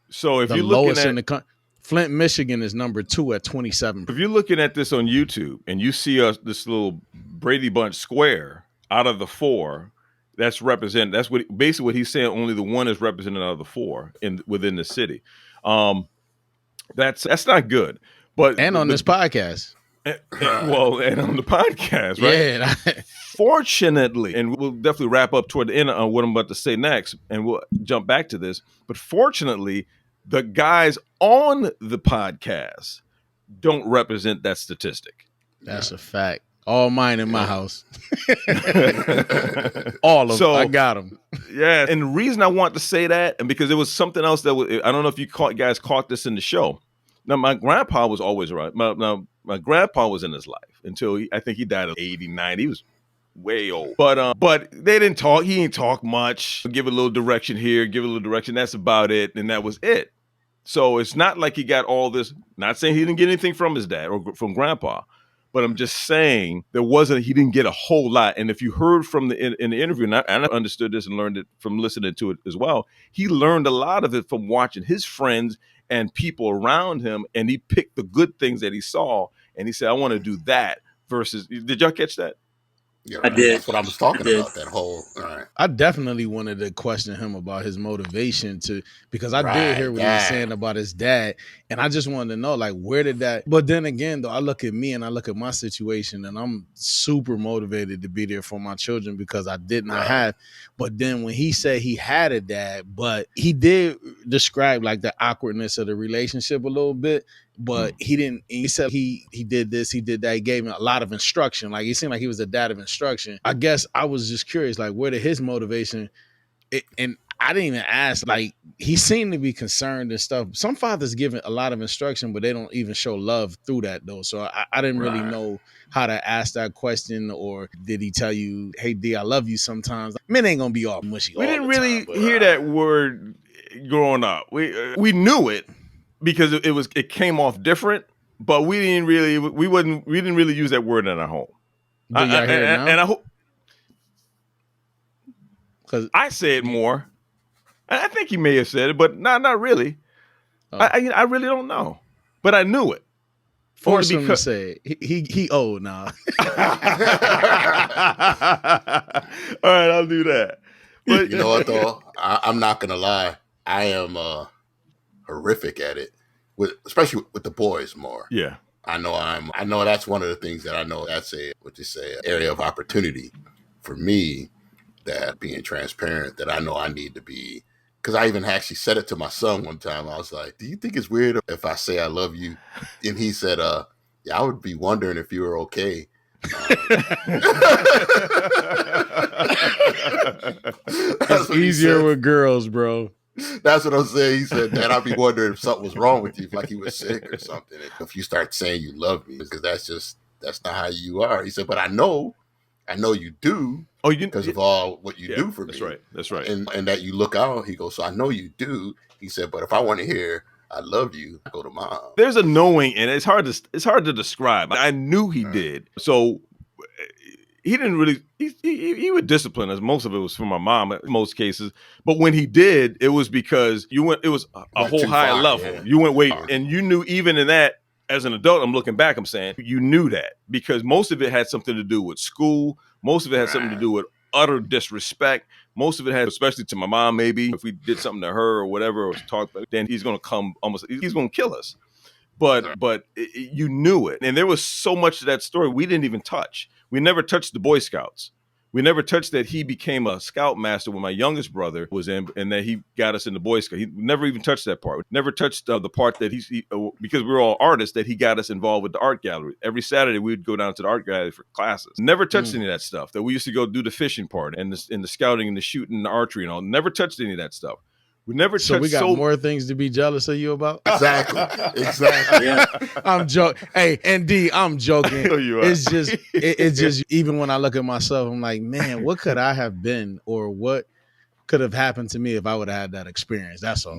So if The you're looking lowest at in the country. Flint, Michigan is number 2 at 27. if you're looking at this on YouTube and you see this little Brady Bunch square out of the 4, that's represent. That's what basically what he's saying. Only the 1 is represented out of the 4 within the city. That's not good. But And on this podcast. and on the podcast, right? Yeah. Fortunately, and we'll definitely wrap up toward the end on what I'm about to say next, and we'll jump back to this. But fortunately, the guys on the podcast don't represent that statistic. That's a fact. All mine in my house. All of them. So, I got them. Yeah. And the reason I want to say that, and because it was something else that I don't know if you guys caught this in the show. Now, my grandpa was always around. My grandpa was in his life until I think he died at 89. He was way old. But they didn't talk. He didn't talk much. Give a little direction here, give a little direction. That's about it. And that was it. So it's not like he got all this. Not saying he didn't get anything from his dad or from grandpa, but I'm just saying he didn't get a whole lot. And if you heard from in the interview, and I understood this and learned it from listening to it as well, he learned a lot of it from watching his friends and people around him, and he picked the good things that he saw, and he said, I want to do that versus, did y'all catch that? Yeah, I did. That's what I was talking about. That whole. All right. I definitely wanted to question him about his motivation because I did hear what he was saying about his dad, and I just wanted to know, like, where did that? But then again, though, I look at me and I look at my situation, and I'm super motivated to be there for my children because I did not have. But then when he said he had a dad, but he did describe like the awkwardness of the relationship a little bit. But he didn't. He said he did this, he did that. He gave him a lot of instruction. Like, he seemed like he was a dad of instruction. I guess I was just curious, like, where did his motivation? And I didn't even ask. Like, he seemed to be concerned and stuff. Some fathers give a lot of instruction, but they don't even show love through that, though. So I didn't really know how to ask that question. Or did he tell you, "Hey D, I love you"? Sometimes men ain't gonna be all mushy. We didn't really hear that word growing up. We knew it. Because it came off different, but we didn't really use that word in our home. Do y'all hear it now? And I hope, because I say it more. I think he may have said it, but not really. Oh. I really don't know, but I knew it. Force him to say it. He old now. All right, I'll do that. But you know what though? I'm not gonna lie. I am horrific at it, especially with the boys more. Yeah, I know that's one of the things that I know that's an area of opportunity for me, that being transparent, that I know I need to be. Because I even actually said it to my son one time. I was like, "Do you think it's weird if I say I love you?" And he said, "Yeah, I would be wondering if you were okay." It's easier with girls, bro. That's what I'm saying. He said, "Dad, I'd be wondering if something was wrong with you, like you were sick or something. If you start saying you love me, because that's not how you are." He said, "But I know you do. Oh, because of all what you do for me. That's right. And that you look out." He goes, "So I know you do." He said, "But if I want to hear I love you, I go to Mom." There's a knowing, and it's hard to describe. I knew he did. So he didn't really. He would discipline us. Most of it was from my mom in most cases. But when he did, it was because you went. It was a whole higher level. Yeah. You went way, and you knew even in that. As an adult, I'm looking back, I'm saying you knew that because most of it had something to do with school. Most of it had something to do with utter disrespect. Most of it had, especially to my mom, maybe if we did something to her or whatever, or talked, then he's going to come he's going to kill us. But you knew it. And there was so much to that story we didn't even touch. We never touched the Boy Scouts. We never touched that he became a scoutmaster when my youngest brother was in, and that he got us in the Boy Scout. He never even touched that part. Never touched the part that because we were all artists, that he got us involved with the art gallery. Every Saturday we would go down to the art gallery for classes. Never touched any of that stuff. That we used to go do the fishing part and the scouting and the shooting and the archery and all. Never touched any of that stuff. We never. So we got more things to be jealous of you about. Exactly. Yeah. I'm joking. Hey, and D, I'm joking. It's just even when I look at myself, I'm like, man, what could I have been, or what could have happened to me if I would have had that experience? That's all.